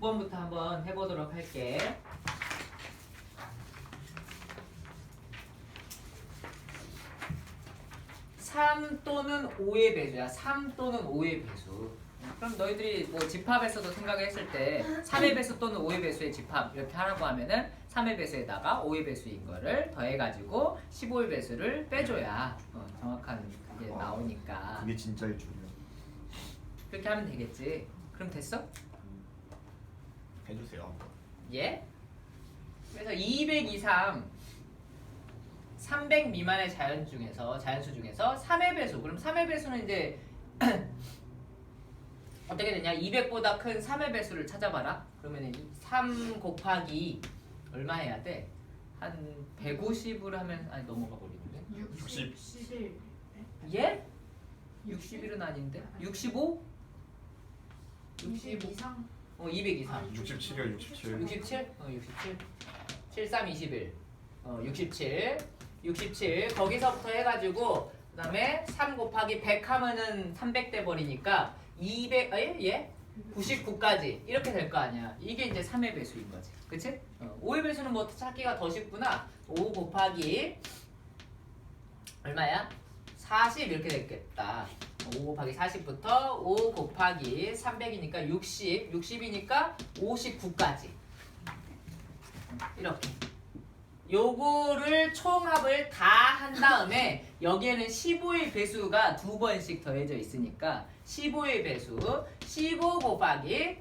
6번부터 한번 해보도록 할게. 3 또는 5의 배수야. 3 또는 5의 배수. 그럼 너희들이 뭐 집합에서도 생각했을 때 3의 배수 또는 5의 배수의 집합 이렇게 하라고 하면은 3의 배수에다가 5의 배수인 거를 더해가지고 15의 배수를 빼줘야 정확한 그게 나오니까. 그게 진짜일 줄이야. 그렇게 하면 되겠지. 그럼 됐어? 해주세요. 예? 그래서 200 이상 300 미만의 자연수 중에서 3의 배수. 그럼 3의 배수는 이제 어떻게 되냐? 200보다 큰 3의 배수를 찾아봐라. 그러면 3 곱하기 얼마 해야 돼? 한 150을 하면 아니 넘어가 버리는데. 60. 예? 60일은 아닌데? 65? 60 이상. 200 이상. 67이야 67. 67? 67. 73, 21. 67. 거기서부터 해가지고 그 다음에 3 곱하기 100 하면은 300 돼버리니까 200, 예? 99까지 이렇게 될 거 아니야. 이게 이제 3의 배수인 거지. 그치? 5의 배수는 뭐 찾기가 더 쉽구나. 5 곱하기 얼마야? 40 이렇게 됐겠다. 5 곱하기 40부터 5 곱하기 300이니까 60, 60이니까 59까지. 이렇게. 요거를 총합을 다 한 다음에 여기에는 15의 배수가 2번씩 더해져 있으니까 15의 배수 15 곱하기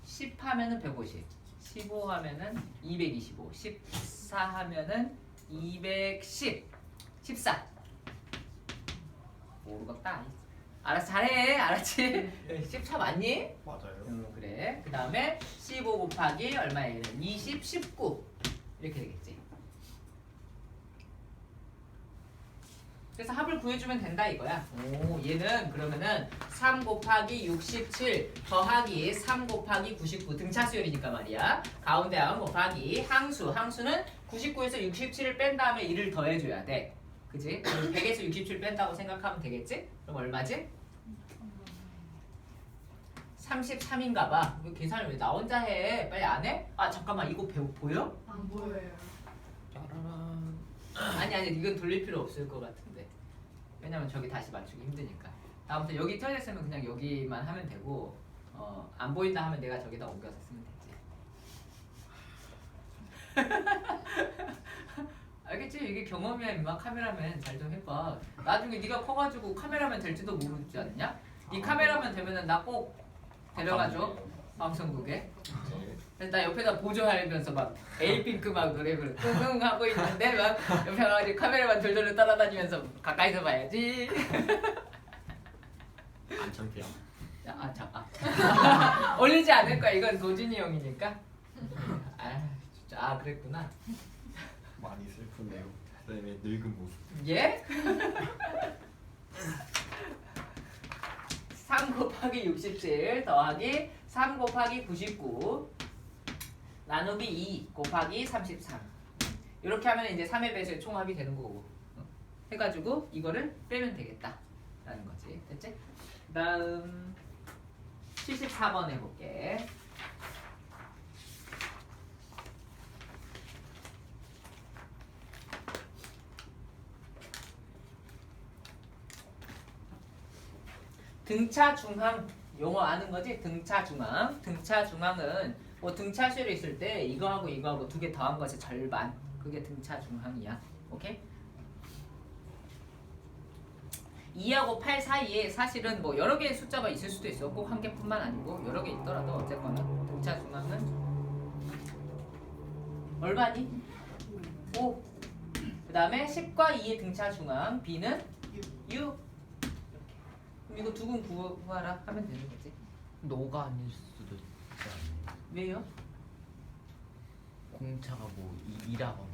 10 하면은 150, 15 하면은 225, 14 하면은 210, 14. 모르겠다. 알았어, 잘해. 알았지? 14 맞니? 맞아요. 그래. 그 다음에 15 곱하기 얼마예요? 20, 19 이렇게 되겠지. 그래서 합을 구해주면 된다 이거야. 오, 얘는 그러면은 3 곱하기 67 더하기 3 곱하기 99 등차수열이니까 말이야. 가운데 항 곱하기 항수는 99에서 67을 뺀 다음에 1을 더해줘야 돼. 그지? 100에서 67 뺀다고 생각하면 되겠지? 그럼 얼마지? 33인가 봐. 이거 계산을 왜 나 혼자 해? 빨리 안 해? 아 잠깐만 이거 보여? 안 보여요. 짜라란. 아니 이건 돌릴 필요 없을 것 같은데. 왜냐면 저기 다시 맞추기 힘드니까. 다음부터 여기 틀렸으면 그냥 여기만 하면 되고 안 보인다 하면 내가 저기다 옮겨서 쓰면 되지. 알겠지? 이게 경험이야 임마. 카메라맨 잘 좀 해봐. 나중에 네가 커가지고 카메라맨 될지도 모르지 않냐? 네 카메라맨 되면은 나 꼭 데려가줘. 방송국에. 네. 그래서 나 옆에다 보조하면서 막 에이핑크 막 노래 부르고 끙끙 하고 있는데 막 옆에 가가지고 카메라만 돌돌 따라다니면서 가까이서 봐야지. 안 창피야. 올리지 않을 거야. 이건 도준이 형이니까. 아 진짜 그랬구나. 많이 슬프네요. 쌤의 늙은 모습. 예? 3 곱하기 67 더하기 3 곱하기 99 나누기 2 곱하기 33 이렇게 하면 이제 3의 배수의 총합이 되는 거고 해가지고 이거를 빼면 되겠다 라는 거지. 됐지? 그 다음 74번 해볼게. 등차 중항 용어 아는 거지? 등차 중항. 등차 중항은 뭐 등차수열이 있을 때 이거하고 이거하고 두 개 더한 것의 절반. 그게 등차 중항이야. 오케이? 2하고 8 사이에 사실은 뭐 여러 개의 숫자가 있을 수도 있어. 꼭 한 개뿐만 아니고 여러 개 있더라도 어쨌거나 등차 중항은 얼마니? 5. 그 다음에 10과 2의 등차 중항 B는 6. 그럼 이거 두근 구하라 하면 되는 거지. 노가 아닐 수도 있지 않나요? 왜요? 공차가 뭐 2라거나.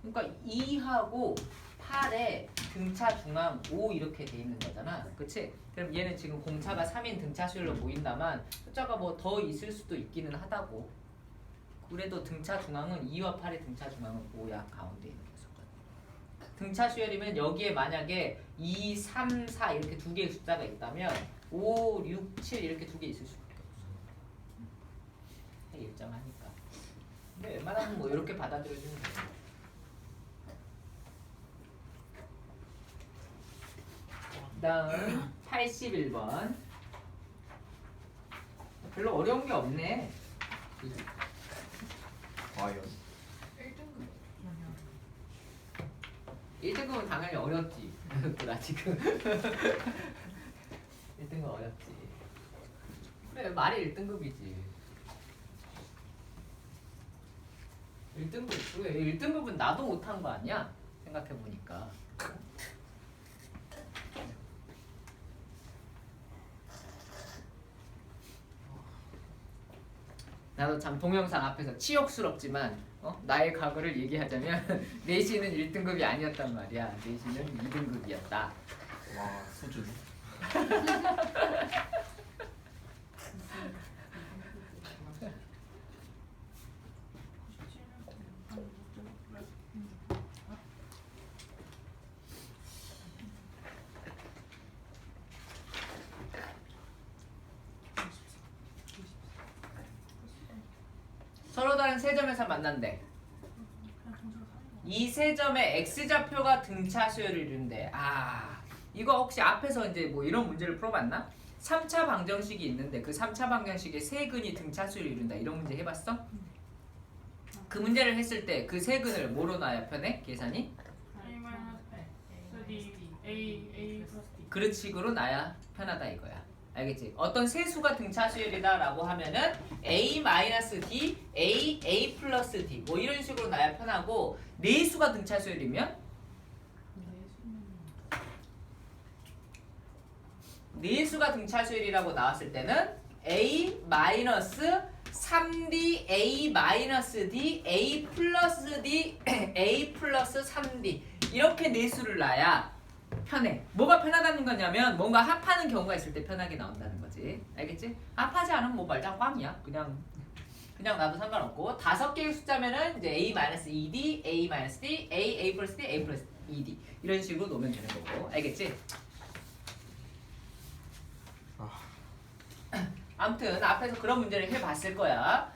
그러니까 2하고 8에 등차 중앙 5 이렇게 돼 있는 거잖아. 그치? 그럼 얘는 지금 공차가 3인 등차 수열로 보인다만 숫자가 뭐 더 있을 수도 있기는 하다고. 그래도 등차 중앙은 2와 8의 등차 중앙은 5야. 가운데 있는 녀석은. 등차 수열이면 여기에 만약에 2, 3, 4 이렇게 두 개의 숫자가 있다면 5, 6, 7 이렇게 두 개 있을 수밖에 없어. 일정하니까. 근데 웬만하면 뭐 이렇게 받아들여주면 돼요. 다음 81번. 별로 어려운 게 없네. 과연 1등급 1등급은 당연히 어렵지. 나 지금 1등급 어렵지. 그래 말이 1등급이지. 1등급 그래 1등급은 나도 못한 거 아니야? 생각해보니까. 나도 참 동영상 앞에서 치욕스럽지만 나의 과거를 얘기하자면 내신은 1등급이 아니었단 말이야. 내신은 2등급이었다. 와 수준. 서로 다른 세 점에서 만난대. 이 세 점의 x좌표가 등차 수열을 이룬대. 아, 이거 혹시 앞에서 이제 뭐 이런 문제를 풀어봤나? 3차 방정식이 있는데 그 3차 방정식의 세 근이 등차 수열을 이룬다. 이런 문제 해봤어? 그 문제를 했을 때 그 세 근을 뭐로 놔야 편해? 계산이? A 플러스 D 그런 식으로 놔야 편하다 이거야. 알겠지? 어떤 세수가 등차 수열이다라고 하면은 A-D, A 플러스 D 뭐 이런 식으로 놔야 편하고 네수가 등차 수열이면 네수가 등차 수열이라고 나왔을 때는 A 마이너스 3D, A 마이너스 D, A 플러스 D, A 플러스 3D 이렇게 네수를 놔야 편해. 뭐가 편하다는 거냐면 뭔가 합하는 경우가 있을 때 편하게 나온다는 거지. 알겠지? 합하지 않으면 뭐 말짱 꽝이야. 그냥 나도 상관없고 5개의 숫자면은 이제 A-ED, A-D, A 플러스 D, A 플러스 ED 이런 식으로 놓으면 되는 거고. 알겠지? 아무튼 앞에서 그런 문제를 해봤을 거야.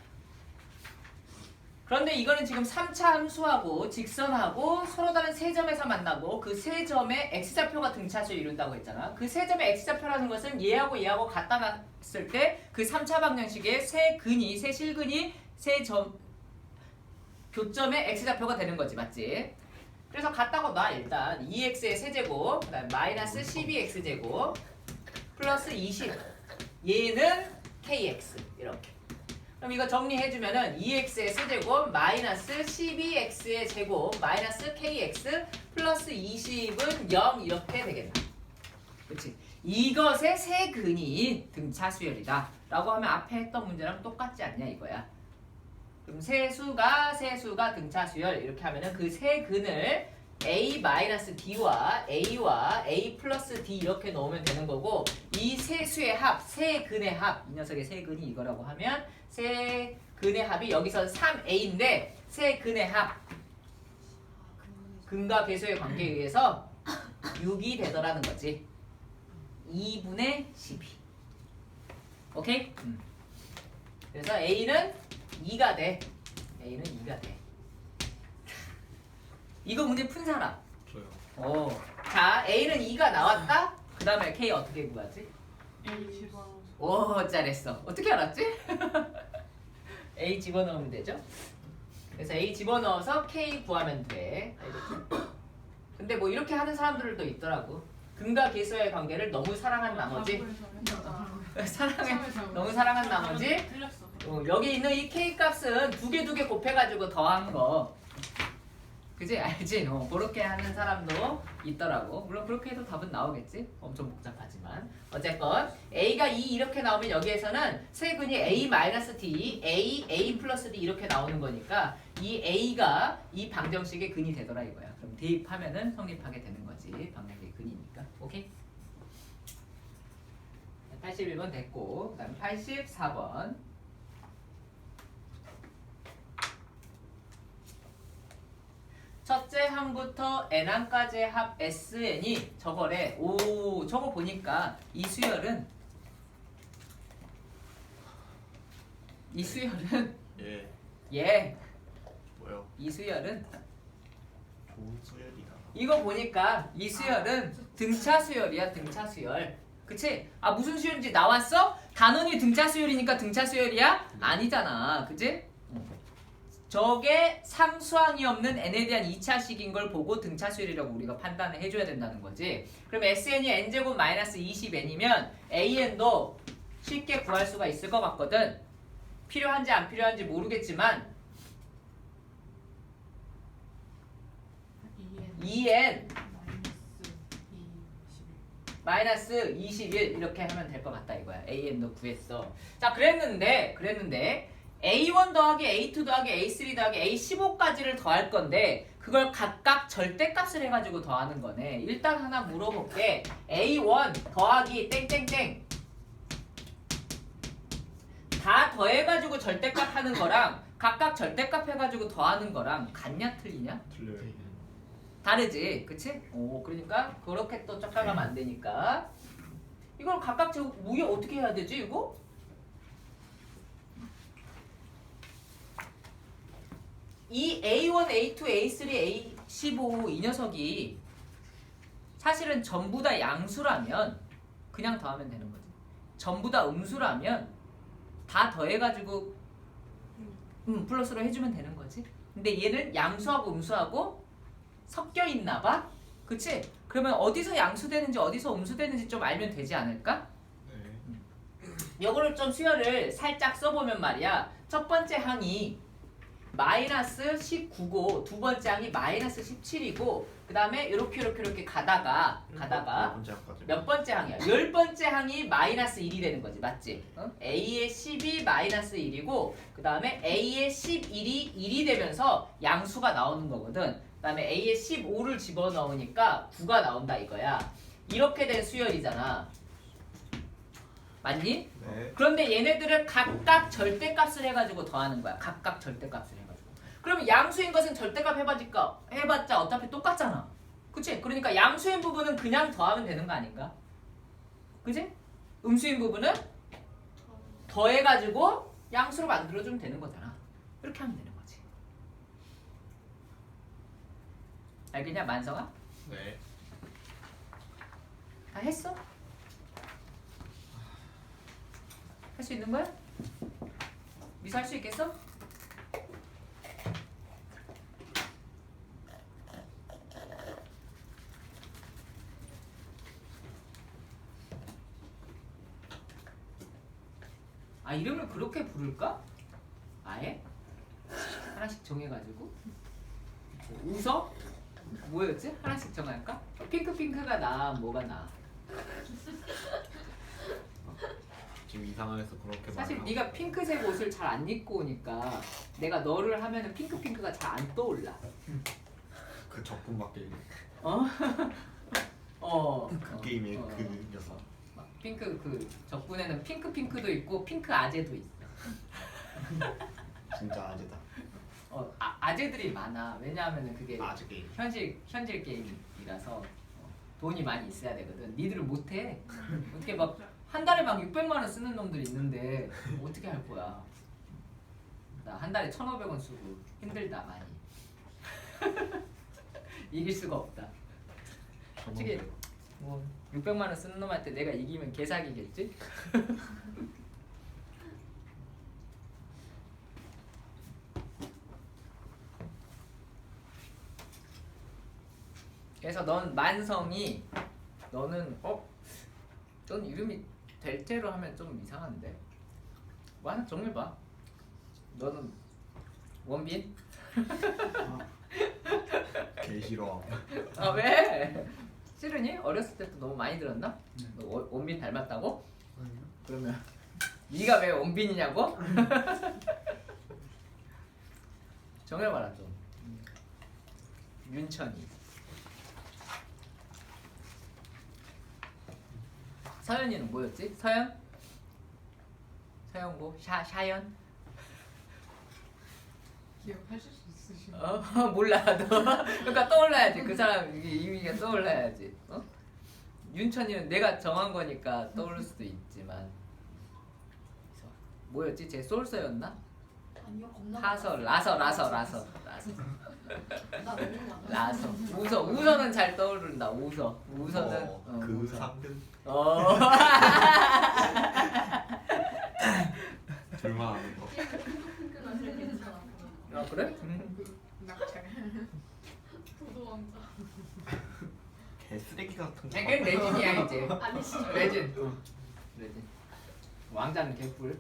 그런데 이거는 지금 3차 함수하고 직선하고 서로 다른 세 점에서 만나고 그 세 점의 x좌표가 등차수를 이룬다고 했잖아. 그 세 점의 x좌표라는 것은 얘하고 갖다 놨을 때 그 3차 방정식의 세 실근이 세 점 교점의 x좌표가 되는 거지. 맞지? 그래서 같다고 놔. 일단 2x의 세제곱 그 다음 마이너스 12x제곱 플러스 20 얘는 kx 이렇게. 그럼 이거 정리해주면은 2x의 세제곱 마이너스 12x의 제곱 마이너스 kx 플러스 20은 0 이렇게 되겠다. 그렇지? 이것의 세 근이 등차 수열이다 라고 하면 앞에 했던 문제랑 똑같지 않냐 이거야. 그럼 세수가 등차 수열 이렇게 하면은 그 세 근을 A-D와 A와 A 플러스 D 이렇게 넣으면 되는 거고 이 세수의 합, 세 근의 합, 이 녀석의 세 근이 이거라고 하면 세 근의 합이 여기서 3A인데 세 근의 합 근과 계수의 관계에 의해서 6이 되더라는 거지. 2분의 12 오케이? 그래서 A는 2가 돼. A는 2가 돼. 이거 문제 푼 사람? 저요. 자, A는 2가 나왔다? 그 다음에 K 어떻게 구하지? A 집어넣어서 오, 잘했어. 어떻게 알았지? A 집어넣으면 되죠? 그래서 A 집어넣어서 K 구하면 돼. 알겠지? 근데 뭐 이렇게 하는 사람들도 있더라고. 근과 계수의 관계를 너무 사랑한 나머지 너무 사랑한 나머지 틀렸어. 여기 있는 이 K 값은 두 개 곱해가지고 더한 거. 그지? 알지? 그렇게 하는 사람도 있더라고. 물론 그렇게 해도 답은 나오겠지? 엄청 복잡하지만 어쨌건 A가 2 이렇게 나오면 여기에서는 세 근이 A-D, A 플러스 D 이렇게 나오는 거니까 이 A가 이 방정식의 근이 되더라 이거야. 그럼 대입하면은 성립하게 되는 거지. 방정식의 근이니까. 오케이? 81번 됐고 그 다음 84번 첫째 항부터 n항까지의 합 SN이 저거래. 오, 저거 보니까 이 수열은 이 수열은 예. 예. 뭐요? 이 수열은 좋은 수열이다. 이거 보니까 이 수열은 등차 수열이야. 등차 수열. 그치? 아 무슨 수열인지 나왔어? 단원이 등차 수열이니까 등차 수열이야? 아니잖아. 그치? 저게 상수항이 없는 n에 대한 2차식인 걸 보고 등차 수열이라고 우리가 판단을 해줘야 된다는 거지. 그럼 sn이 n제곱 마이너스 20n이면 an도 쉽게 구할 수가 있을 것 같거든. 필요한지 안 필요한지 모르겠지만 2n 마이너스 21 이렇게 하면 될 것 같다 이거야. an도 구했어. 자 그랬는데 a1 더하기 a2 더하기 a3 더하기 a15까지를 더할 건데 그걸 각각 절대값을 해가지고 더하는 거네. 일단 하나 물어볼게. a1 더하기 땡땡땡 다 더해가지고 절대값 하는 거랑 각각 절대값 해가지고 더하는 거랑 같냐 틀리냐? 틀려요. 다르지, 그치? 오, 그러니까 그렇게 또 쫓아가면 안 되니까 이걸 각각 저 뭐야 어떻게 해야 되지 이거? 이 A1, A2, A3, A15 이 녀석이 사실은 전부 다 양수라면 그냥 더하면 되는 거지. 전부 다 음수라면 다 더해가지고 플러스로 해주면 되는 거지. 근데 얘는 양수하고 음수하고 섞여 있나 봐? 그치? 그러면 어디서 양수되는지 어디서 음수되는지 좀 알면 되지 않을까? 네. 요거를 좀 수열을 살짝 써보면 말이야. 첫 번째 항이 마이너스 19고 두 번째 항이 마이너스 17이고 그 다음에 이렇게 가다가 몇 번째 항이야? 10번째 항이 마이너스 1이 되는 거지. 맞지? 어? A의 10이 마이너스 1이고 그 다음에 A의 11이 1이 되면서 양수가 나오는 거거든. 그 다음에 A의 15를 집어넣으니까 9가 나온다 이거야. 이렇게 된 수열이잖아. 맞니? 네. 그런데 얘네들을 각각 절대값을 해가지고 더하는 거야. 각각 절대값을 해가지고. 그러면 양수인 것은 절대값 해봤자 어차피 똑같잖아. 그치? 그러니까 양수인 부분은 그냥 더하면 되는 거 아닌가? 그치? 음수인 부분은 더해가지고 양수로 만들어주면 되는 거잖아. 이렇게 하면 되는 거지. 알겠냐 만성아? 네. 다 했어? 할 수 있는 거야? 미사 할 수 있겠어? 아 이름을 그렇게 부를까? 아예? 하나씩 정해가지고 웃어? 뭐였지? 하나씩 정할까? 핑크가 나 뭐가 나? 지금 이상해서 그렇게 사실 말하고. 네가 핑크색 옷을 잘 안 입고 오니까 내가 너를 하면은 핑크가 잘 안 떠올라. 그 적군밖에 어? 그 게임의 그 녀석. 핑크 그 적군에는 핑크도 있고 핑크 아재도 있어. 진짜 아재다. 아재들이 많아. 왜냐하면은 그게 아재 게임. 현질 게임이라서 돈이 많이 있어야 되거든. 니들은 못해. 어떻게 막 한 달에 막 600만 원 쓰는 놈들 있는데 어떻게 할 거야? 나 한 달에 1,500원 쓰고 힘들다 많이. 이길 수가 없다. 솔직히 뭐 600만 원 쓰는 놈한테 내가 이기면 개사기겠지? 그래서 넌 만성이 너는 넌 이름이 델테로 하면 좀 이상한데 뭐 하나 정해봐. 너는 원빈? 개 싫어. 아 왜? 싫으니? 어렸을 때도 너무 많이 들었나? 너 원빈 닮았다고? 아니요. 그러면 네가 왜 원빈이냐고? 정해봐라 좀. 윤천이. 서연이는 뭐였지? 서연? 서연고? 샤연? 기억하실 수 있으신가요? 몰라 너. 그러니까 떠올라야지. 그 사람 이미가 떠올라야지. 윤천이는 내가 정한 거니까 떠오를 수도 있지만 뭐였지? 제 솔서였나? 아니요 겁나 라서. 나 너무 많아 우서는 잘 떠오른다. 우서는 그 상근 어. 둘만 아는 거. 끈끈한 색 괜찮아 아 그래? 낙찰. 도도왕자 개 쓰레기 같은 거. 그냥 레진이야 이제. 아니 씨 레진. 레진. 왕자는 개뿔.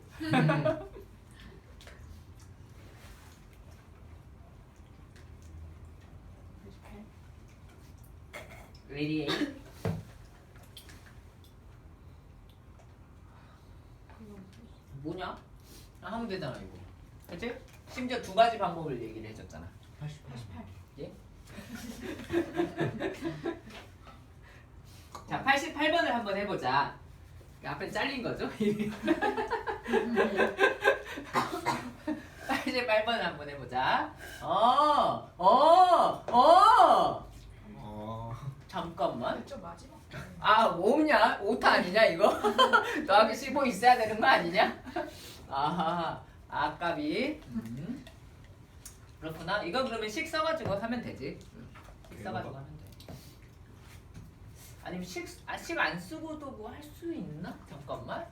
레디에이. 뭐냐? 하면 되잖아 이거. 그치? 심지어 두 가지 방법을 얘기를 해줬잖아. 88 예? 자, 88번을 한번 해보자. 앞에 잘린 거죠? 88번을 한번 해보자. 잠깐만. 좀 마지막. 아, 뭐냐? 오타 아니냐 이거? 더하기 15 있어야 되는 거 아니냐? 아하, 아깝이. 그렇구나. 이거 그러면 식 써가지고 하면 되지. 식 써가지고 하면 돼. 아니면 식 안 쓰고도 뭐 할 수 있나? 잠깐만.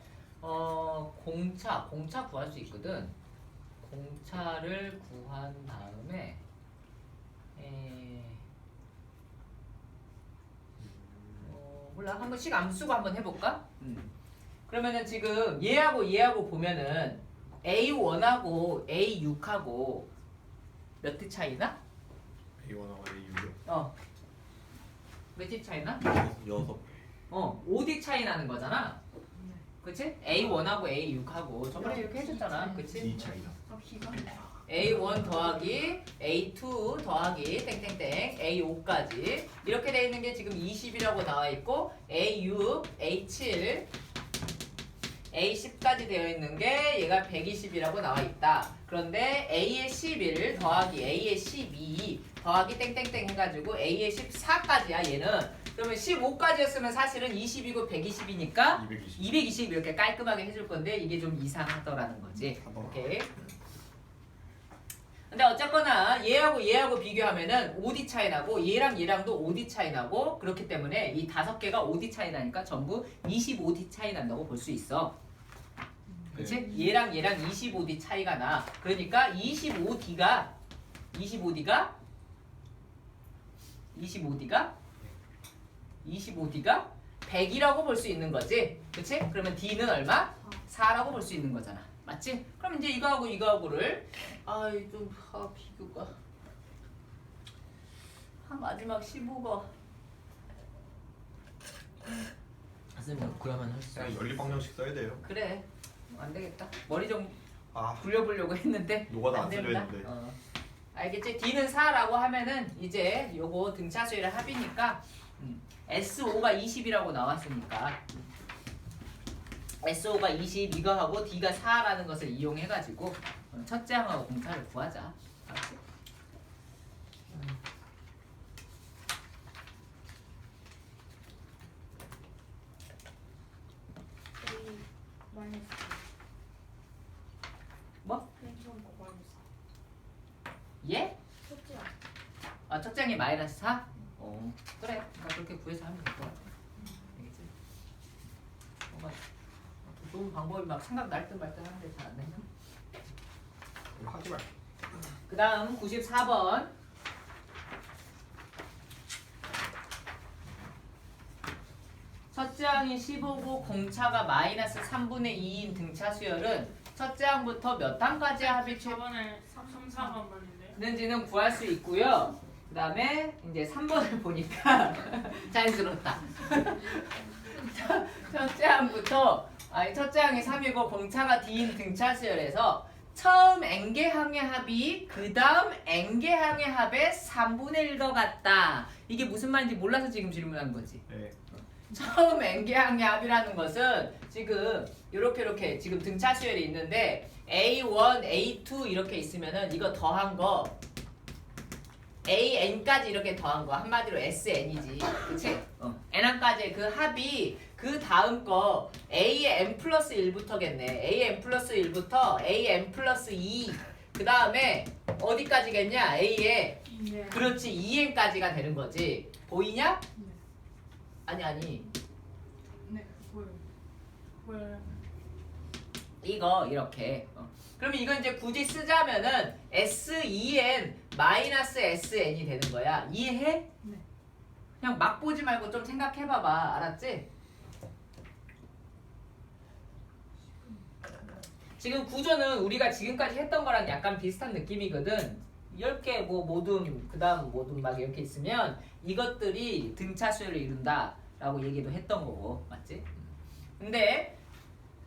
공차 구할 수 있거든. 공차를 구한 다음에 몰라. 한번 식 안 쓰고 한번 해볼까? 그러면은 지금 얘하고 보면은 A1하고 A6하고 몇 트 차이나? A1하고 A6이요? 몇 트 차이나? 6. 5D 차이 나는 거잖아. 그치? A1하고 A6하고 저번에 이렇게 해줬잖아. 그치? D 차이나. 비가 A1 더하기 A2 더하기 땡땡땡 A5까지 이렇게 돼 있는 게 지금 20이라고 나와 있고 A6, A7, A10까지 되어 있는 게 얘가 120이라고 나와 있다. 그런데 A의 11 더하기 A의 12 더하기 땡땡땡 해가지고 A의 14까지야 얘는. 그러면 15까지였으면 사실은 20이고 120이니까 220 이렇게 깔끔하게 해줄 건데 이게 좀 이상하더라는 거지. 오케이. 근데 어쨌거나 얘하고 비교하면은 5D 차이 나고 얘랑도 5D 차이 나고 그렇기 때문에 이 5개가 5D 차이 나니까 전부 25D 차이 난다고 볼 수 있어. 그치? 얘랑 25D 차이가 나. 그러니까 25D가 100이라고 볼 수 있는 거지. 그치? 그러면 D는 얼마? 4라고 볼 수 있는 거잖아. 맞지? 그럼 이제 이거하고를 비교가 마지막 15가 선생님 그러면 할 수 그냥 연립방정식 써야 돼요. 그래 안 되겠다. 머리 좀 아, 굴려보려고 했는데 노가다 안 안 써져 된다. 있는데. 알겠지? D는 4라고 하면은 이제 요거 등차수열의 합이니까 SO가 20이라고 나왔으니까 SO가 20 이거하고 D가 4라는 것을 이용해가지고 첫째 항하고 공차를 구하자. 알았지? A 마이너스 뭐? 펜션 거 마이너스 예? 첫째야 아 첫째 항이 마이너스 4? 그래. 그러니까 그렇게 구해서 하면 될 것 같아. 알겠지? 뭔가 좋은 방법이 막 생각날 듯 말 듯 하는데 잘 안 되냐? 이거 하지 말. 그 다음 94번. 첫째 항이 15고 공차가 마이너스 3분의 2인 등차 수열은 첫째 항부터 몇 항까지 합이 저번에 3, 4번만인데요. 최는지는 구할 수 있고요. 그 다음에 이제 3번을 보니까 자연스럽다. 첫째 항부터 첫째 항이 3이고 공차가 D인 등차 수열에서 처음 N개항의 합이 그 다음 N개항의 합의 3분의 1더 같다. 이게 무슨 말인지 몰라서 지금 질문한 거지. 네. 처음 N개항의 합이라는 것은 지금 이렇게 지금 등차 수열이 있는데 A1, A2 이렇게 있으면은 이거 더한 거 AN까지 이렇게 더한 거 한마디로 SN이지. 그치? N항까지의 그 합이 그 다음 거 A의 n 플러스 1부터겠네. An 플러스 1부터 An 플러스 2. 그 다음에 어디까지겠냐? A의 네. 그렇지 2n까지가 되는 거지. 보이냐? 네. 아니. 네. 보여. 보여요. 이거 이렇게. 그러면 이거 이제 굳이 쓰자면은 S2n 마이너스 SN이 되는 거야. 이해해? 네. 그냥 막 보지 말고 좀 생각해봐봐. 알았지? 지금 구조는 우리가 지금까지 했던 거랑 약간 비슷한 느낌이거든. 10개 뭐 모둠 그 다음 모둠 막 이렇게 있으면 이것들이 등차수열을 이룬다 라고 얘기도 했던 거고. 맞지? 근데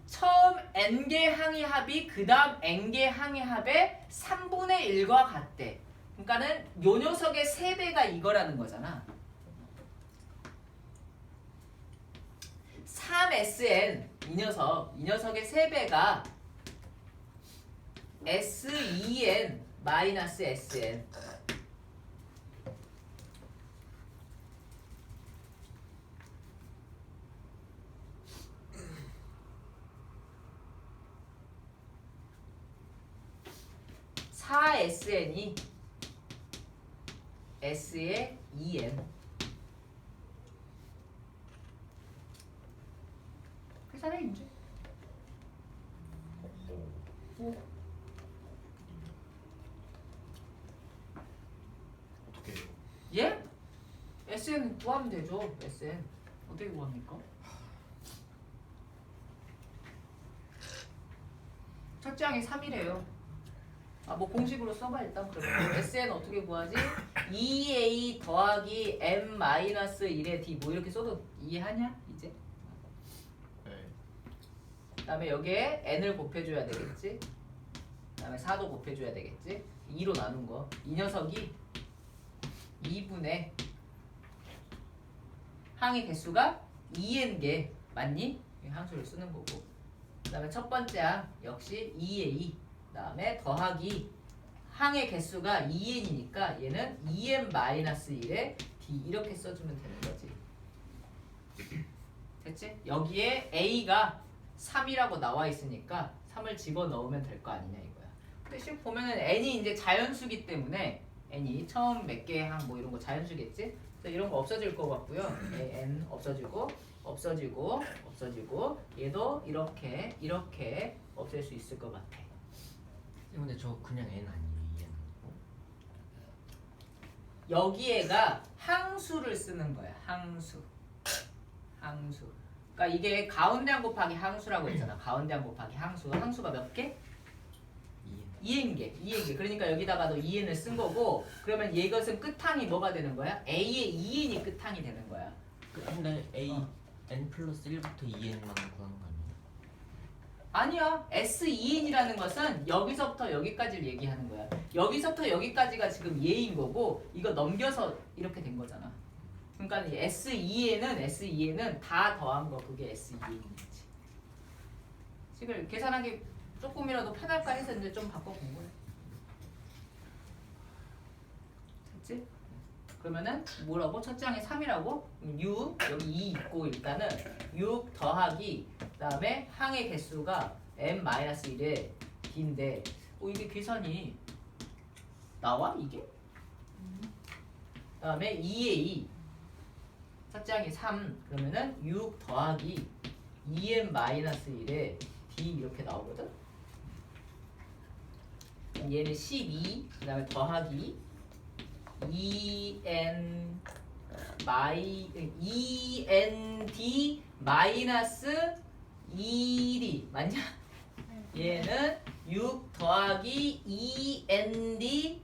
처음 n개 항의 합이 그 다음 n개 항의 합의 3분의 1과 같대. 그러니까는 요 녀석의 3배가 이거라는 거잖아. 3SN 이 녀석의 3배가 S2N 마이너스 SN. SN이 S의 2N. 계산해 이제. 어떻게 해요? 예? SN 구하면 되죠. SN 어떻게 구합니까? 첫째 항이 3이래요. 뭐 공식으로 써봐 일단. 그러면 SN 어떻게 구하지? 2A 더하기 M 마이너스 1의 D 뭐 이렇게 써도 이해하냐 이제? 네. 그다음에 여기에 n을 곱해줘야 되겠지. 그다음에 4도 곱해줘야 되겠지. 2로 나눈 거. 이 녀석이 2분의 항의 개수가 2n개 맞니? 함수를 쓰는 거고. 그다음에 첫 번째 항 역시 2a. 그다음에 더하기 항의 개수가 2n이니까 얘는 2n-1의 d 이렇게 써주면 되는 거지. 됐지? 여기에 a가 3이라고 나와 있으니까 3을 집어넣으면 될 거 아니냐 이거야. 근데 지금 보면은 n이 이제 자연수기 때문에 n이 처음 몇 개의 항 뭐 이런 거 자연수겠지? 그래서 이런 거 없어질 것 같고요. n 없어지고 얘도 이렇게 없앨 수 있을 것 같아. 근데 저 그냥 N 아니에요? E N. 여기에가 항수를 쓰는 거야. 항수. 그러니까 이게 가운데 항 곱하기 항수라고 했잖아. 가운데 항 곱하기 항수. 항수가 몇 개? E N. 2n개. 그러니까 여기다가도 2n을 쓴 거고, 그러면 이것은 끝항이 뭐가 되는 거야? A의 2n이 끝항이 되는 거야. 근데 A N 플러스 1부터 E N만 구하는 거 아니에요? 아니야. S2n이라는 것은 여기서부터 여기까지를 얘기하는 거야. 여기서부터 여기까지가 지금 얘인 거고, 이거 넘겨서 이렇게 된 거잖아. 그러니까 이 S2n은 다 더한 거, 그게 S2n인 거지. 지금 계산하기 조금이라도 편할까 해서 이제 좀 바꿔본 거야. 됐지? 그러면은 뭐라고? 첫째 항이 3이라고? 6 여기 2 있고 일단은 6 더하기 그다음에 항의 개수가 n-1의 d인데 이게 계산이 나와 이게? 그다음에 2a 첫째 항이 3 그러면은 6 더하기 2n-1의 d 이렇게 나오거든? 얘는 12 그다음에 더하기 2nd 마이너스 1이 맞냐? 얘는 6 더하기 2nd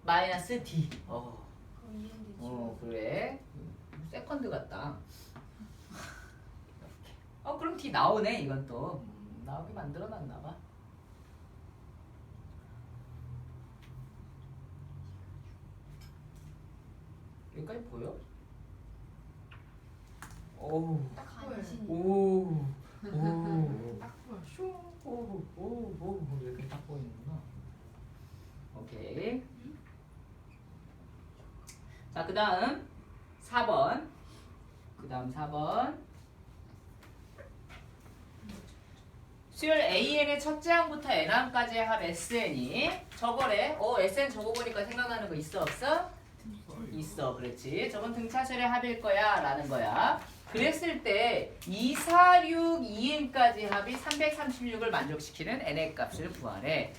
마이너스 d. 그럼 이해되지. 그래. 세컨드 같다. 이렇게. 그럼 d 나오네 이건 또. 나오게 만들어놨나 봐. 여기까지 보여? 오우. 딱 간신히. 오. 딱 보여. 오. 이렇게 딱 보이는구나. 오케이. 자, 그 다음 4번. 수열 AN의 첫째 항부터 N항까지의 합 SN이 저거래. SN 적어보니까 생각나는 거 있어 없어? 있어. 그렇지. 저건 등차수열의 합일 거야 라는 거야. 그랬을 때 246, 2n까지 합이 336을 만족시키는 n의 값을 구하래.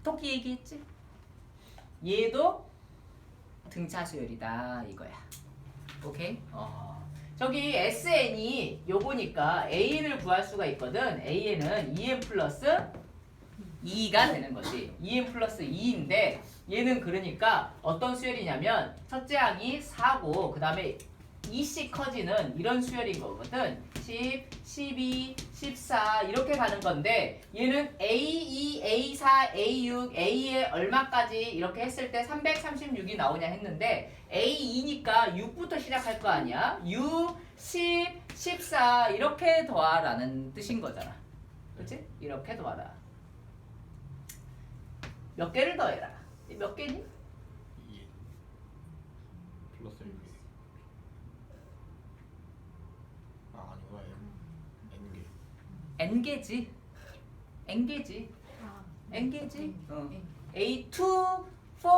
토끼 얘기했지? 얘도 등차수열이다 이거야. 오케이? 저기 SN이 요거니까 AN을 구할 수가 있거든. AN은 2n 플러스 2가 되는 거지. 2n 플러스 2인데 얘는 그러니까 어떤 수열이냐면 첫째 항이 4고 그 다음에 2씩 커지는 이런 수열인 거거든. 10, 12, 14 이렇게 가는 건데 얘는 A2, A4, A6, A에 얼마까지 이렇게 했을 때 336이 나오냐 했는데 A2니까 6부터 시작할 거 아니야. 6, 10, 14 이렇게 더하라는 뜻인 거잖아. 그렇지? 이렇게 더하라. 몇 개를 더해라. 몇 개니? 2 플러스 1. 아니구나. n개지. n개지. 아, n개지. N. A2, 4,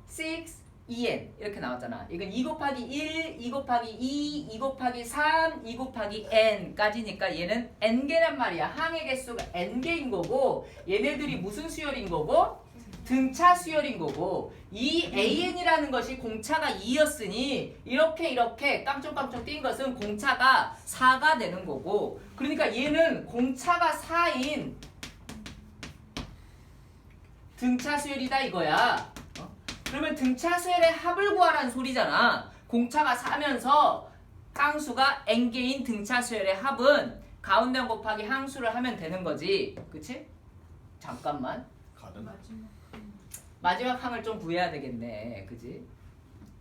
6, 2n 이렇게 나왔잖아. 이건 2 곱하기 1, 2 곱하기 2, 2 곱하기 3, 2 곱하기 n까지니까 얘는 n개란 말이야. 항의 개수가 n개인 거고 얘네들이 무슨 수열인 거고? 등차 수열인 거고 이 AN이라는 것이 공차가 2였으니 이렇게 깡총깡총 뛴 것은 공차가 4가 되는 거고 그러니까 얘는 공차가 4인 등차 수열이다 이거야. 그러면 등차 수열의 합을 구하라는 소리잖아. 공차가 4면서 깡수가 n개인 등차 수열의 합은 가운데 항 곱하기 항수를 하면 되는 거지. 그치? 잠깐만. 가능? 마지막 항을 좀 구해야 되겠네. 그지?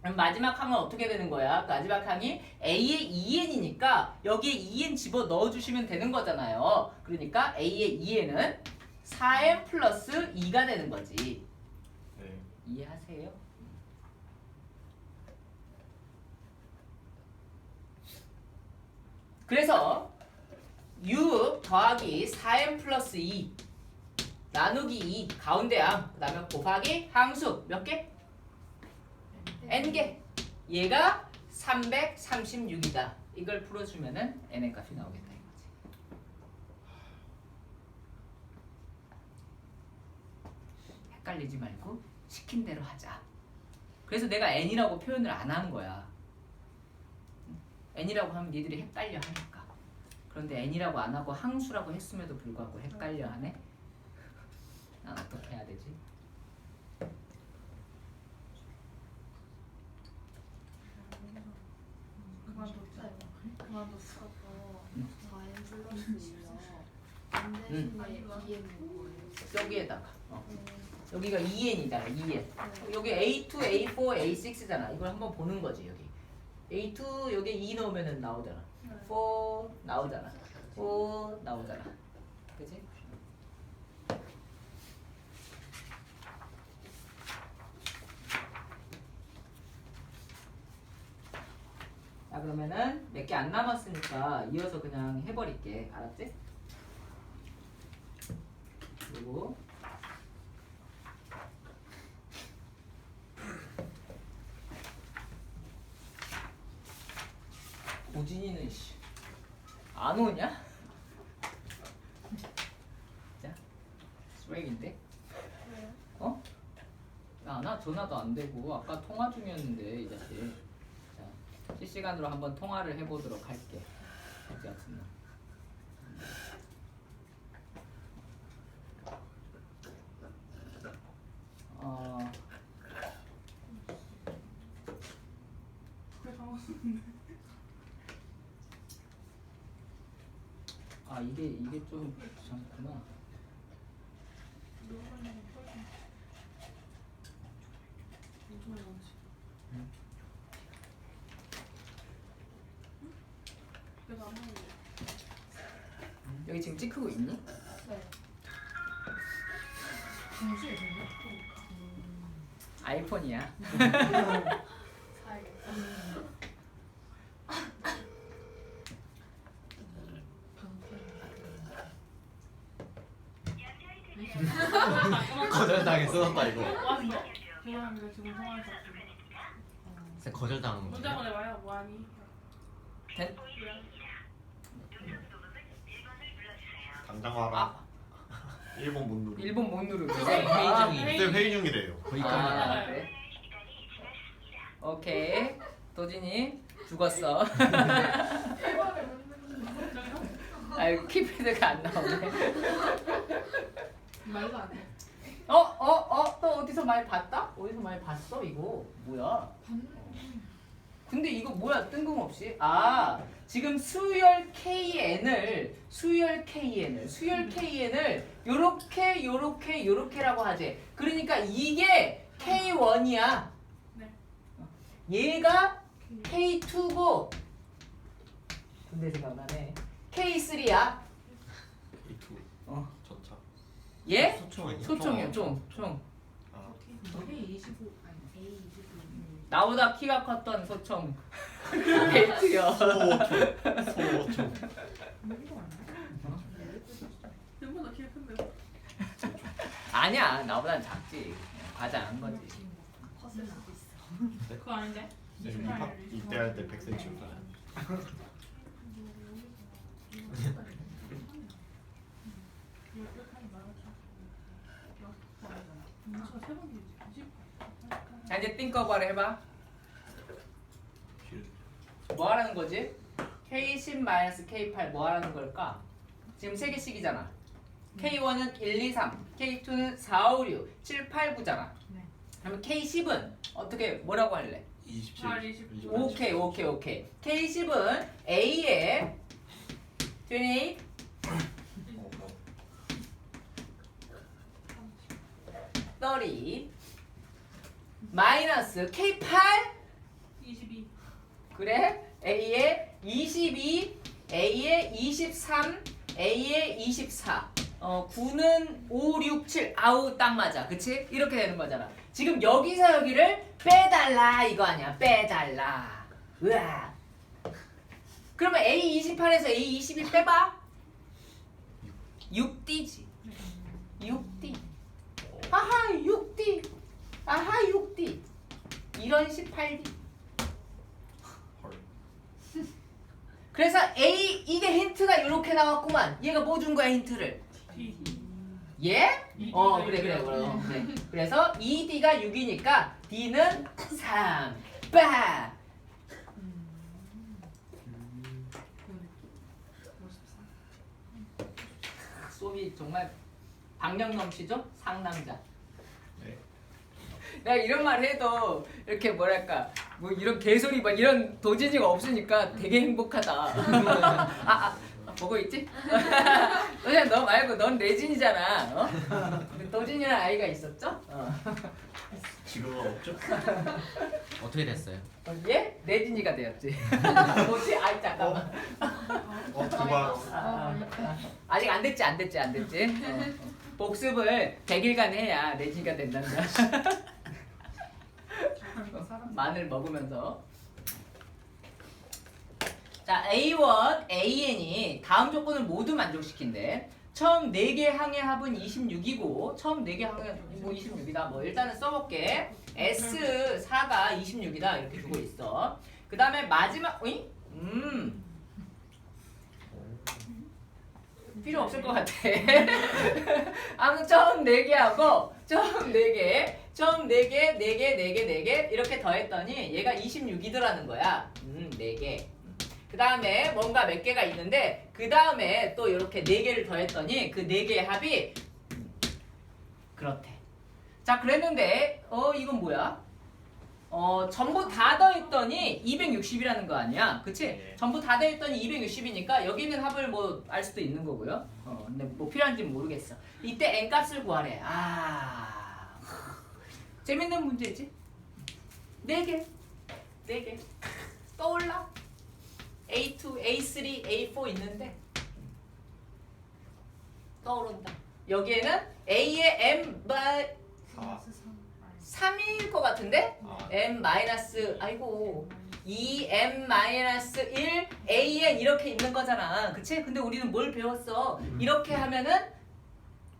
그럼 마지막 항은 어떻게 되는 거야? 마지막 항이 A의 2n이니까 여기에 2n 집어 넣어주시면 되는 거잖아요. 그러니까 A의 2n은 4n 플러스 2가 되는 거지. 네. 이해하세요? 그래서 6 더하기 4n 플러스 2 나누기 2 가운데 항, 그 다음에 곱하기 항수 몇 개? n개. 얘가 336이다. 이걸 풀어주면은 n의 값이 나오겠다 이거지. 헷갈리지 말고 시킨 대로 하자. 그래서 내가 n이라고 표현을 안 한 거야. n이라고 하면 니들이 헷갈려 하니까. 그런데 n이라고 안 하고 항수라고 했음에도 불구하고 헷갈려 하네. 난 어떻게 해야 되지? 그만뒀어. 4n 플러스 2요. 안 대신에 2n 여기에다가 여기가 2n이잖아. 2n. 여기 A2, A4, A6잖아. 이걸 한번 보는 거지 여기. A2 여기 2 넣으면은 나오잖아. 4 나오잖아. 4 나오잖아. 그치? 자 그러면은 몇 개 안 남았으니까 이어서 그냥 해버릴게. 알았지? 그리고 고진이는 안 오냐? 자, 스웩인데? 어? 나 전화도 안 되고 아까 통화 중이었는데 이 자식. 자, 실시간으로 한번 통화를 해보도록 할게. 어디 같은 날. 이게 좀 귀찮구나. 여기 지금 찍히고 있니? 네. 아이폰이야. 사야겠다. 거절당해 써놨다 이거. 왔어? 죄송합니다. 지금 통화해서. 쌤 거절당한 문제 거예요? 보내봐요. 뭐하니? 된? 당장 와라. 아. 일본 못 누르. 일본 못 누르고. 쌤 회의 중이. 쌤 회의 중이래요. 거기까지. 아, 그래? 오케이. 도진이 죽었어. 아이고 키패드가 안 나오네. 말도 안 해. 또 어디서 많이 봤다? 어디서 많이 봤어 이거? 뭐야? 근데 이거 뭐야 뜬금없이? 아 지금 수열 KN을 요렇게라고 하지. 그러니까 이게 K1이야. 네. 얘가 K2고 근데 생각나네. K3야. A2 어. 전차. 얘? 소총 아니야? 소총이야 총. 아, A25 아니 A25. 나보다 키가 컸던 소총. K2요. 소총. 생각보다 키가 큰데. 아니야 나보단 작지. 과장한 거지. 컷을 하고 있어. 그거 아닌데? 쌤 이때 할 때 100cm. 자 이제 띵커버를 해봐. 뭐 하라는 거지? K10 K8 뭐 하라는 걸까? 지금 3개씩이잖아. K1은 1, 2, 3, K2는 4, 5, 6, 7, 8, 9잖아. 네. 그러면 K10은 어떻게 뭐라고 할래? 27. 8, 20. 오케이. K10은 A에 28, 어, 30 마이너스 K8 22. 그래? A에 22, A에 23, A에 24. 9는 5, 6, 7. 아우 딱 맞아. 그치? 이렇게 되는 거잖아. 지금 여기서 여기를 빼달라 이거 아니야. 빼달라. 으아. 그러면 A28에서 A22 빼봐. 6D지. 6D. 아하 6D. 아하 6D. 이런 18D. 헐. 그래서 A 이게 힌트가 이렇게 나왔구만. 얘가 뭐 준 거야 힌트를? D. 예? ED가 그래. 육이야. 그래. 그래서 2D가 6이니까 D는 3. 빠. 수업이 정말 박력 넘치죠? 상남자. 네. 내가 이런 말 해도 이렇게 뭐랄까 뭐 이런 개소리 막 이런 도진이가 없으니까 되게 행복하다. 보고 있지? 도진아 너 말고 넌 레진이잖아. 어? 도진이라는 아이가 있었죠? 지금은 없죠? 어떻게 됐어요? 얘 레진이가 되었지. 뭐지? 아이 잠깐만. 두발. 아직 안 됐지. 복습을 100일간 해야 레진이가 된단다. 마늘 먹으면서. 자, A1, AN이 다음 조건을 모두 만족시킨대. 처음 4개 항의 합은 26이고 처음 4개 항의 뭐 26이다. 뭐 일단은 써볼게. S4가 26이다. 이렇게 주고 있어. 그 다음에 마지막 어이? 필요 없을 것 같아. 아무튼 처음 4개 하고 처음 4개 이렇게 더했더니 얘가 26이더라는 거야. 4개. 그 다음에 뭔가 몇 개가 있는데 그 다음에 또 이렇게 4개를 더했더니 그 4개의 합이 그렇대. 자 그랬는데 이건 뭐야? 전부 다 더했더니 260이라는 거 아니야? 그치? 네. 전부 다 더했더니 260이니까 여기 있는 합을 뭐 알 수도 있는 거고요. 근데 뭐 필요한지는 모르겠어. 이때 n값을 구하래. 재밌는 문제지? 4개 떠올라? A2, A3, A4 있는데 떠오른다. 여기에는 A의 M 3일 것 같은데? M 마이너스 아이고 2M 마이너스 1 AN 이렇게 있는 거잖아. 그치? 근데 우리는 뭘 배웠어? 이렇게 하면은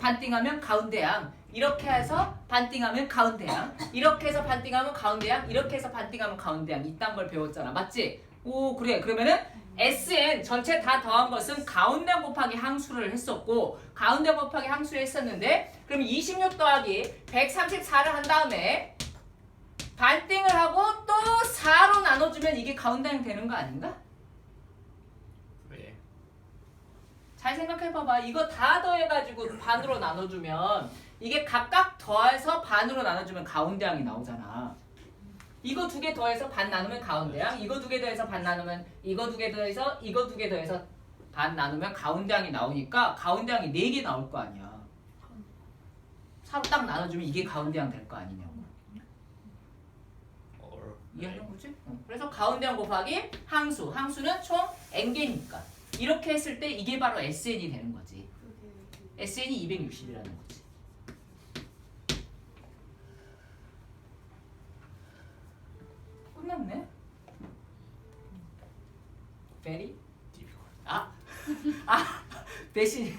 반띵하면 가운데양. 이렇게 해서 반띵하면 가운데양. 이렇게 해서 반띵하면 가운데양. 이렇게 해서 반띵하면 가운데양. 이딴 걸 배웠잖아. 맞지? 오 그래. 그러면은 SN 전체 다 더한 것은 가운데양 곱하기 항수를 했었고 가운데양 곱하기 항수를 했었는데 그럼 26 더하기 134를 한 다음에 반띵을 하고 또 4로 나눠주면 이게 가운데양 되는 거 아닌가? 왜? 잘 생각해봐봐. 이거 다 더해가지고 반으로 나눠주면 이게 각각 더해서 반으로 나눠주면 가운데양이 나오잖아. 이거 두 개 더해서 반 나누면 가운데양. 이거 두 개 더해서 반 나누면 이거 두 개 더해서 이거 두 개 더해서 반 나누면 가운데양이 나오니까 가운데양이 4개 나올 거 아니야. 4로 딱 나눠주면 이게 가운데양 될 거 아니냐고. 이해하는 거지? 그래서 가운데양 곱하기 항수. 항수는 총 n개니까. 이렇게 했을 때 이게 바로 SN이 되는 거지. SN이 260이라는 거지. 끝났네? Very? 아! 대신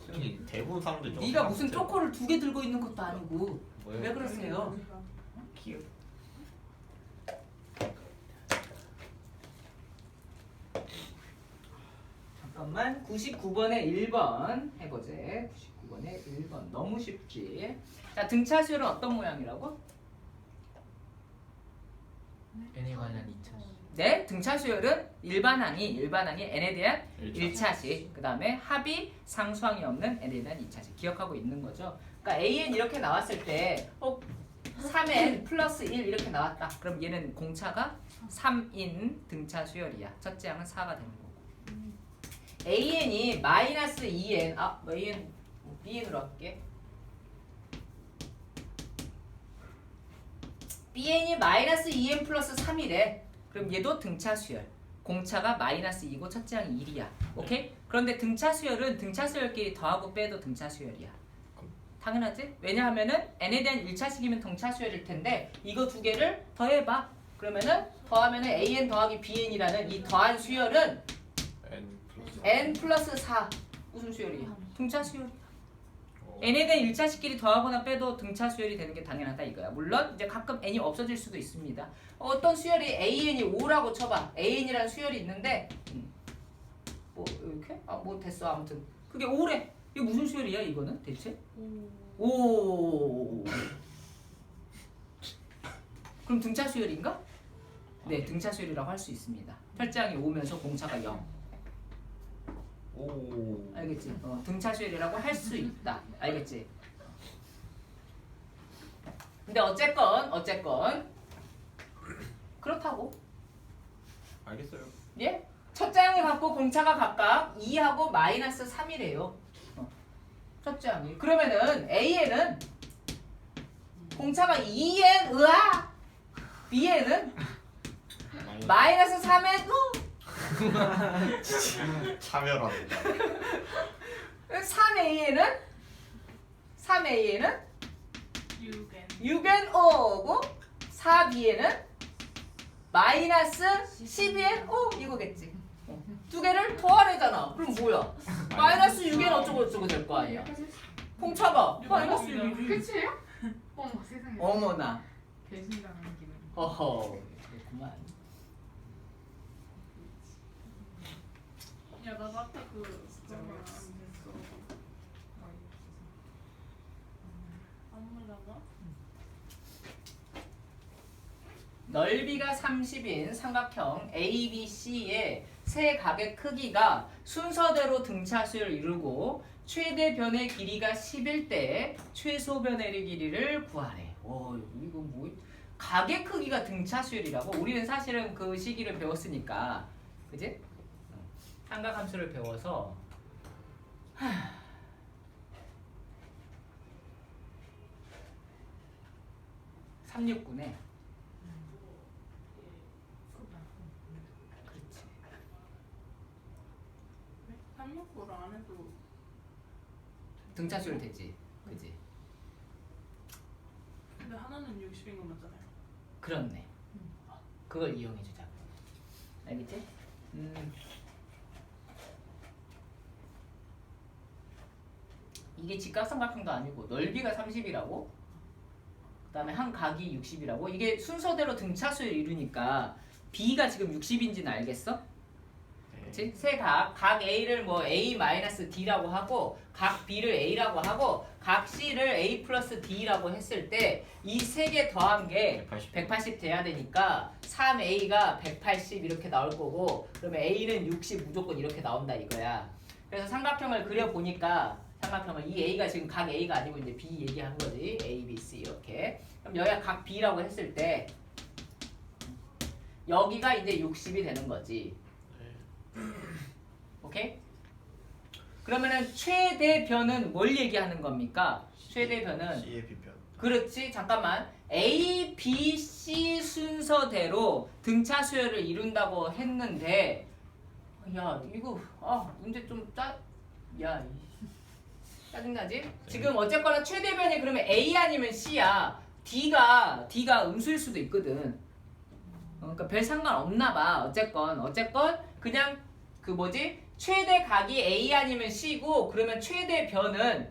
솔직히 대부분 사람들 좀 네가 무슨 쪼코를 2개 들고 있는 것도 아니고 뭐예요? 왜 그러세요? 귀여워. 잠깐만 99번에 1번 해보제. 99번에 1번 너무 쉽지. 자 등차 수열은 어떤 모양이라고? n에 관한 2차식. 네, 등차 수열은 일반항이 n에 대한 일차. 1차식, 그 다음에 합이 상수항이 없는 n에 대한 2차식 기억하고 있는 거죠. 그러니까 an 이렇게 나왔을 때 3n 플러스 1 이렇게 나왔다. 그럼 얘는 공차가 3인 등차 수열이야. 첫째 항은 4가 되는 거고. an이 마이너스 2n, an, bn으로 할게. bn이 마이너스 2n 플러스 3이래. 그럼 얘도 등차 수열. 공차가 마이너스 2고 첫째 항이 1이야. 오케이? 그런데 등차 수열은 등차 수열끼리 더하고 빼도 등차 수열이야. 당연하지? 왜냐하면은 n에 대한 1차식이면 등차 수열일 텐데 이거 두 개를 더해봐. 그러면은 더하면은 an 더하기 bn이라는 이 더한 수열은 n 플러스 4 무슨 수열이야? 등차 수열이야. n에 대한 1차식끼리 더하거나 빼도 등차 수열이 되는 게 당연하다 이거야. 물론 이제 가끔 n이 없어질 수도 있습니다. 어떤 수열이 an이 5라고 쳐봐. an이라는 수열이 있는데 뭐 이렇게? 뭐 됐어 아무튼 그게 5래. 이게 무슨 수열이야 이거는 대체? 5. 그럼 등차 수열인가? 네, 등차 수열이라고 할 수 있습니다. 철장이 5면서 공차가 0. 오. 알겠지? 등차 수열이라고 할 수 있다. 알겠지? 근데 어쨌건 그렇다고. 알겠어요. 예? 첫 장이 갖고 공차가 각각 2하고 마이너스 3이래요. 첫 장이. 그러면은 A에는 공차가 2n 으아 B에는 마이너스 3n 차별하다. 3A에는 6n 6n O고 4B에는 마이너스 12n O 이거겠지. 두 개를 더하래잖아. 그럼 뭐야? 마이너스 6n 어쩌고 될 거 아니야. 공차가 마이너스 6이지. 끝이에요? 어머 세상에. 어머나. 배신당하는 기분. 어허. 그렇구만. 야 나도 아까 그거 안 됐어 안 물어봐? 넓이가 30인 삼각형 ABC의 세 각의 크기가 순서대로 등차수를 이루고 최대 변의 길이가 10일 때 최소 변의 길이를 구하래. 이거 뭐 각의 크기가 등차수열이라고? 우리는 사실은 그 시기를 배웠으니까, 그지? 삼각함수를 배워서 369네. 그렇지. 369를 안 해도 등차수열 되지, 그지? 근데 하나는 60인 거 맞잖아요. 그렇네. 그걸 이용해주자고. 알겠지? 이게 직각삼각형도 아니고 넓이가 30이라고 그 다음에 한 각이 60이라고 이게 순서대로 등차수를 이루니까 B가 지금 60인지는 알겠어? 그치? 세 각 A를 뭐 A-D라고 하고 각 B를 A라고 하고 각 C를 A 플러스 D라고 했을 때 이 세 개 더한 게 180 돼야 되니까 3A가 180 이렇게 나올 거고 그러면 A는 60 무조건 이렇게 나온다 이거야. 그래서 삼각형을 그려보니까 삼각형을 이 A가 지금 각 A가 아니고 이제 B 얘기한 거지. A, B, C 이렇게. 그럼 여기가 각 B라고 했을 때 여기가 이제 60이 되는 거지. 오케이? 그러면은 최대변은 뭘 얘기하는 겁니까? 최대변은 C의 비변. 그렇지. 잠깐만. A, B, C 순서대로 등차 수열을 이룬다고 했는데 야 이거 문제 좀 짜증나지? 지금 어쨌거나 최대변이 그러면 A 아니면 C야. D가 음수일 수도 있거든. 그러니까 별 상관없나 봐. 어쨌건 그냥 그 뭐지? 최대 각이 A 아니면 C고 그러면 최대 변은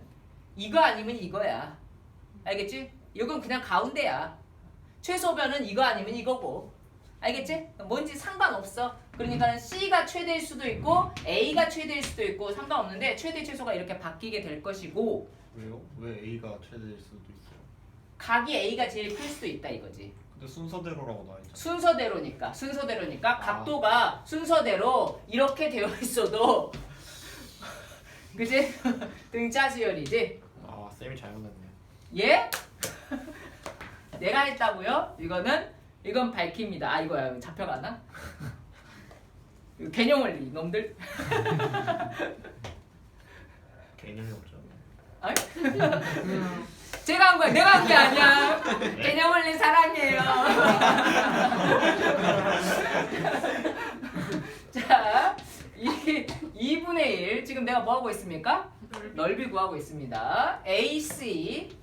이거 아니면 이거야. 알겠지? 이건 그냥 가운데야. 최소변은 이거 아니면 이거고. 알겠지? 뭔지 상관없어. 그러니까 C가 최대일 수도 있고 A가 최대일 수도 있고 상관없는데 최대 최소가 이렇게 바뀌게 될 것이고 왜요? 왜 A가 최대일 수도 있어요? 각이 A가 제일 클 수도 있다 이거지. 근데 순서대로라고 나와있잖아. 순서대로니까 각도가 순서대로 이렇게 되어 있어도 그치? 등차 수열이지. 아 쌤이 잘못했네. 예? 내가 했다고요? 이건 밝힙니다. 이거야 잡혀가나? 이거 개념 원리 놈들. 개념이 없죠. 아니? 제가 한 거야. 내가 한 게 아니야. 개념 원리 사랑해요. 자, 2분의 1 지금 내가 뭐 하고 있습니까? 넓이 구하고 있습니다. AC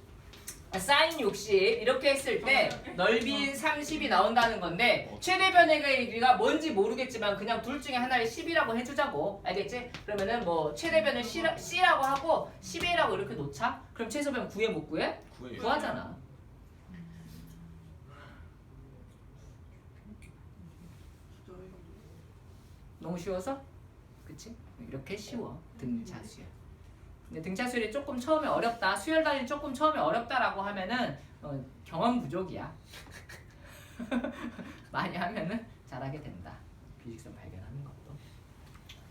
사인 60 이렇게 했을 때 넓이 30이 나온다는 건데 최대변의 길이가 뭔지 모르겠지만 그냥 둘 중에 하나를 10이라고 해주자고. 알겠지? 그러면은 뭐 최대변을 C라고 하고 10A라고 이렇게 놓자. 그럼 최소변 구해 못 구해? 구하잖아. 너무 쉬워서? 그치? 이렇게 쉬워. 등차 수열. 근데 등차 수열이 조금 처음에 어렵다. 수열 단위 조금 처음에 어렵다라고 하면은 경험 부족이야. 많이 하면은 잘하게 된다. 비직선 발견.